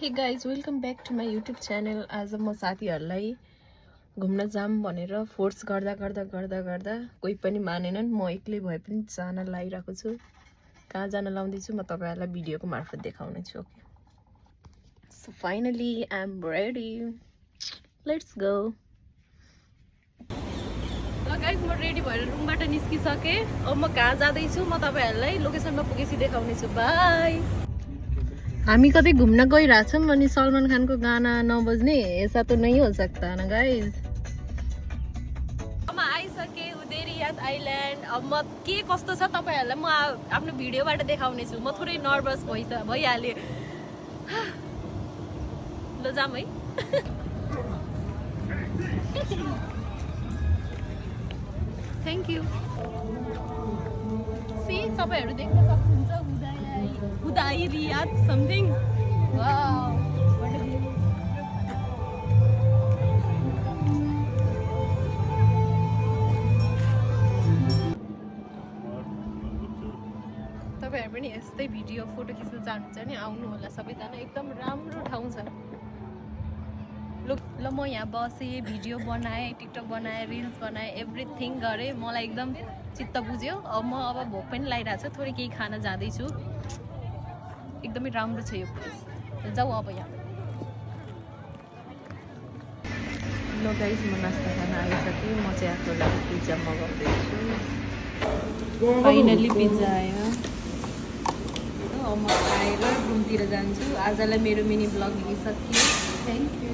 हे guys welcome back to my YouTube channel. आज म साथीहरूलाई घुम्न जाम भनेर फोर्स गर्दा कोही पनि मानेनन्। म एक्लै भए पनि जान लागिरहेको छु। कहाँ जान लाउँदैछु म तपाईँहरूलाई भिडियोको मार्फत देखाउने छु। So finally I am ready, let's go. ल गाइज म रेडी भएर रुमबाट निस्किसकेँ। अब म कहाँ जाँदैछु म तपाईँहरूलाई लोकेसनमा पुगेपछि देखाउने छु। बाई। हामी कतै घुम्न गइरहेछौँ अनि सलमान खानको गाना नबज्ने, ऐसा तो नहीं हो सकता ना गाइज। म आइसके उदेरियात आइल्यान्ड। अब म के कस्तो छ तपाईहरुलाई म आफ्नो भिडियोबाट देखाउने छु। म थोरै नर्भस भइहाले। ल जाम है। Thank you. सी तपाईहरु देख्न सक्नुहुन्छ उदाइरियात समथिङ। वाउ। तपाईहरु पनि यस्तै भिडियो फोटो खिच्न चाहनुहुन्छ भने आउनु होला सबैजना। एकदम राम्रो ठाउँ छ। ल म यहाँ बसेँ, भिडियो बनाएँ, टिकटक बनाएँ, रिल्स बनाएँ, एभ्रिथिङ गरेँ। मलाई एकदम चित्त बुझ्यो। अब भोक पनि लागिरहेको छ। थोरै केही खान जाँदैछु। एकदमै राम्रो छ यो प्लेस। जाऊ अब यहाँ। ल गाइस म नास्ता खान आइसकेँ। म चाहिँ आफ्नो लागि पिज्जा मगाउँदैछु। फाइनली पिज्जा आयो। अब म खाएर रुमतिर जान्छु। आजलाई मेरो मिनी ब्लग यही सकियो। Thank you.